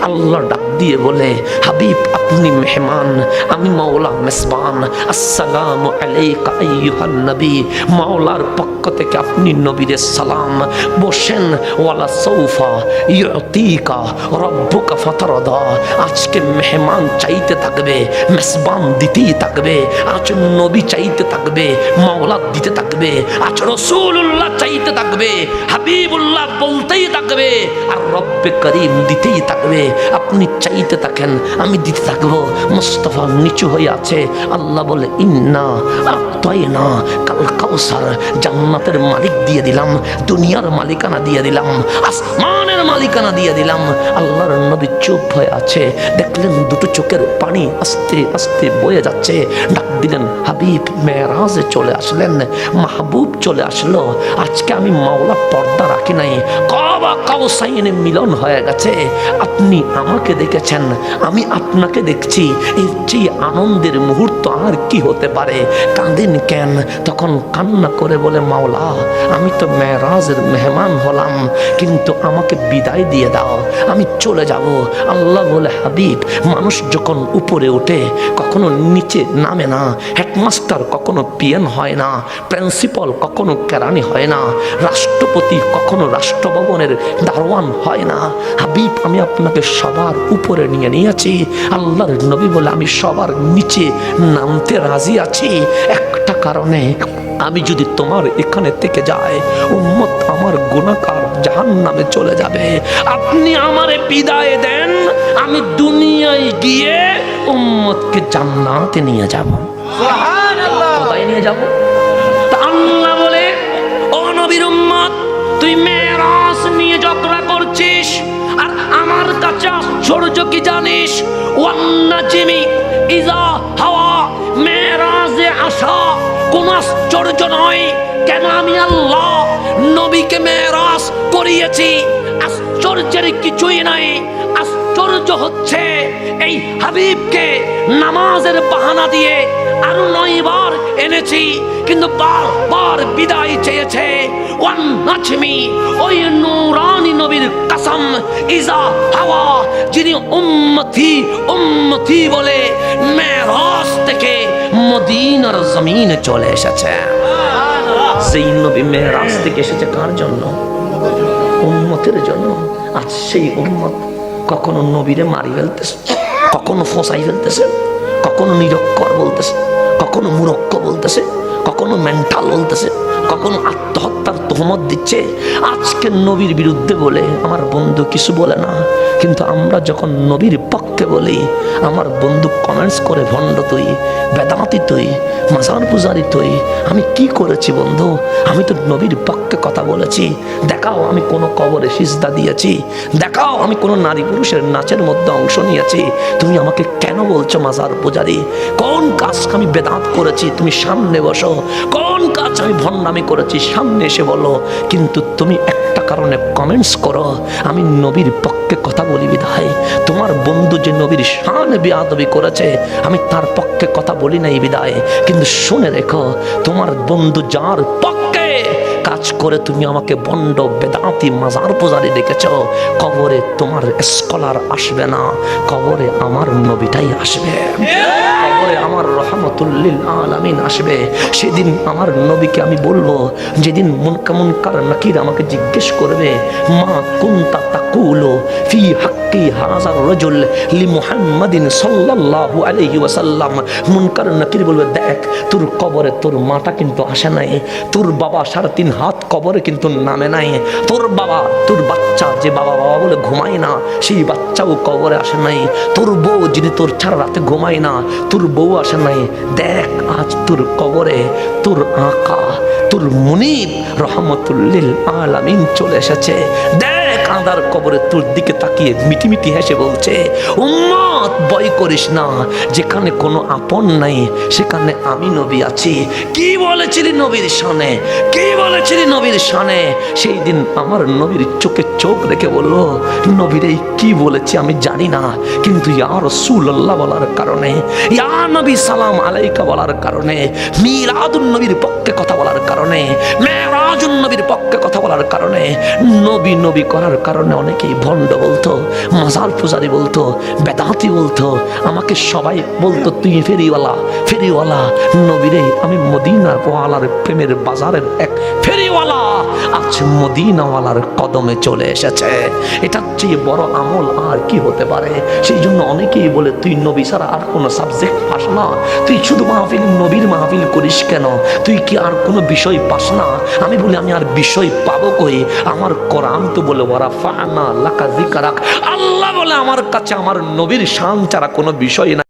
আল্লাহ ডাক দিয়ে বলে, হাবিব আপনি মেহমান, আমি মাওলা মেজবান। আসসালামু আলাইকা আইয়ুহান নবী, মাওলার পক্ষ থেকে আপনি নবীরে সালাম। বসেন, ওয়ালা সৌফা ইউতিকা রাব্বুকা ফাতারদা। আজকে মেহমান চাইতে থাকবে, মেজবান দিতেই থাকবে। আজ নবী চাইতে থাকবে, মাওলা দিতে থাকবে। আজ রাসূলুল্লাহ চাইতে থাকবে, হাবিবুল্লাহ বলতেই থাকবে, আর রব্বে করিম দিতেই থাকবে। আপনি চাইতে থাকেন, আমি দিতে থাকবো। মুস্তাফা নিচু হয়ে আছে। আল্লাহ বলে, ইন্না আ'তাইনা কাল কাউসার। জান্নাতের মালিক দিয়ে দিলাম, দুনিয়ার মালিকানা দিয়ে দিলাম, আসমানের মালিকানা দিয়ে দিলাম। আল্লাহর নবী চুপ হয়ে আছে। দেখলেন দুটো চোখের পানি আস্তে আস্তে বয়ে যাচ্ছে। ডাক দিলেন, হাবিব মেরাজে চলে আসলেন, মাহবুব চলে আসলো। আজকে আমি মাওলা পর্দা রাখি নাই, কাবা কাউসাইনে মিলন হয়ে গেছে। আপনি আমাকে দেখেছেন, আমি আপনাকে দেখছি। এর চেয়ে আনন্দের মুহূর্ত আর কি হতে পারে? কাঁদেন কেন? তখন কান্না করে বলে, মাওলা আমি তো মেরাজের মেহমান হলাম, কিন্তু আমাকে বিদায় দিয়ে দাও, আমি চলে যাব। আল্লাহ বলে, হাবিব মানুষ যখন উপরে ওঠে কখনো নিচে নামে না। হেডমাস্টার কখনো পিএন হয় না, প্রিন্সিপাল কখনো কেরানি হয় না, রাষ্ট্রপতি কখনো রাষ্ট্রভবনের দারোয়ান হয় না। হাবিব আমি আপনাকে সবার উপরে নিয়ে নিয়েছি। আল্লাহর নবী বলে, আমি সবার নিচে নামতে রাজি আছি একটা কারণে, আমি যদি তোমার এখানে থেকে যায় উম্মত আমার গুনাহগার জাহান্নামে চলে যাবে। আপনি আমারে বিদায় দেন, আমি দুনিয়ায় গিয়ে উম্মতকে জান্নাতে নিয়ে যাব। সুবহানাল্লাহ, কোথায় নিয়ে যাব? তা আল্লাহ বলে, ও নবীর উম্মত তুই মেরাজ নিয়ে যাত্রা করছিস, আর আমার কাছে আশ্চর্য কি জানিস? ওয়ান নাজমি ইযা হাওয়া, মেরাজে আসা কোন আশ্চর্য নয়। কেন আমি আল্লাহ নবীকে মেরাজ করিয়েছি, আশ্চর্যের কিছুই নাই। আশ্চর্য হচ্ছে এই হাবিবকে নামাজের বাহানা দিয়ে আরো 9 বার এনেছি, কিন্তু বারবার বিদায় চেয়েছে। ওয়ান নাজমি, ওই নূরানি নবীর কসম, ইজা হাওয়া, যিনি উম্মতি উম্মতি বলে মেরাজ থেকে মদিনার জমিনে চলে এসেছে। সেই নবী মেরাজ থেকে এসেছে কার জন্য? উম্মতের জন্য। আজ সেই উম্মত কখনো নবীরে মারি ফেলতেছে, কখনো ফসাই ফেলতেছে, কখনো নিরক্ষর বলতেছে, কখনো মূরক্ষ বলতেছে, কখনো মেন্টাল বলতেছে, কখনো আত্মহত্যার তোহমত দিচ্ছে। আজকে নবীর বিরুদ্ধে বলে আমার বন্ধু কিছু বলে না, কিন্তু আমরা যখন নবীর পক্ষে বলি আমার বন্ধু কমেন্টস করে, ভণ্ড তুই, বেদাতি তুই, মাজার পূজারি তুই। আমি কি করেছি বন্ধু? আমি তো নবীর পক্ষে কথা বলেছি। দেখাও আমি কোনো কবরে সিজদা দিয়েছি, দেখাও আমি কোনো নারী পুরুষের নাচের মধ্যে অংশ নিয়েছি। তুমি আমাকে কেন বলছো মাজার পূজারি? কোন কাজ আমি বেদাত করেছি? তুমি সামনে বসো। কোন কাজ আমি ভণ্ডামি করেছি? সামনে এসে বলো। কিন্তু তুমি একটা কারণে কমেন্টস করো, আমি নবীর পক্ষে কথা বলি বিধায় তোমার বন্ধু যে নবীর শান বেয়াদবি করেছে আমি তার পক্ষে কথা বলি নাই বিদায়। কিন্তু শুনে রেখো, তোমার বন্ধু যার পক্ষে কাজ করে তুমি আমাকে বন্ড বেদাতি মাজার পূজারি ডেকেছ, কবরে তোমার স্কলার আসবে না, কবরে আমার নবীটাই আসবে, কবরে আমার রহমতুল লিল আলামিন আসবে। সেদিন আমার নবীকে আমি বলবো, যেদিন মুনকার নাকির আমাকে জিজ্ঞেস করবে, মা কুনতা তাকুলু ফি হাক্কি হাযার রাজুল লি মুহাম্মাদিন সাল্লাল্লাহু আলাইহি ওয়াসাল্লাম। মুনকার নাকির বলবে, দেখ তোর কবরে তোর মাটা কিন্তু আসে নাই, তোর বাবা 3.5 হাত কবরে কিন্তু নামে নাই, তোর বাবা, তোর বাচ্চা যে বাবা বাবা বলে ঘুমায় না সেই বাচ্চাও কবরে আসে নাই, তোর বউ যিনি তোর ছাড়া রাতে ঘুমায় না তোর বউ আসে নাই। দেখ আজ তোর কবরে তোর আকা, তোর মুনিব রহমতুল লিল আলামিন চলে এসেছে। দেখ আদার কবরে তোর দিকে তাকিয়ে মিটি মিটি হেসে বলছে, উম্মত ভয় করিস না, যেখানে কোনো আপন নাই সেখানে আমি নবী আছি। কি বলেছিলি নবীর শানে? কি বলেছিলি নবীর শানে? সেই দিন আমার নবীর চোখে চোখ রেখে বললো, নবীরে কি বলেছি আমি জানি না, কিন্তু ইয়া রাসূলুল্লাহ বলার কারণে, ইয়া নবী সালাম আলাইকা বলার কারণে, মিলাদুন নবীর পক্ষে কথা বলার কারণে, মেরাজুন নবীর পক্ষে কথা বলার কারণে নবী নবী করার কারণে অনেকেই ভণ্ড বলতো, মাজার পূজারি বলতো, বেদাতি বলতো, আমাকে সবাই বলতো তুই ফেরিওয়ালা ফেরিওয়ালা। নবীরে আমি মদিনার ওয়ালার প্রেমের বাজারের এক ফেরিওয়ালা আজ মদিনাওয়ালার কদমে চলে এসেছে। এটার চেয়ে বড় আমল আর কি হতে পারে? সেই জন্য অনেকেই বলে তুই নবী ছাড়া আর কোনো সাবজেক্ট পাস না, তুই শুধু মাহফিল নবীর মাহফিল করিস কেন, তুই কি আর কোনো বিষয় পাস না? আমি বলি আমি আর বিষয় পাবো কই? আমার কোরআন তো বলে ওরা ফানা লাকা যিকরাক, আল্লাহ বলে আমার কাছে আমার নবীর শান ছাড়া কোনো বিষয় না।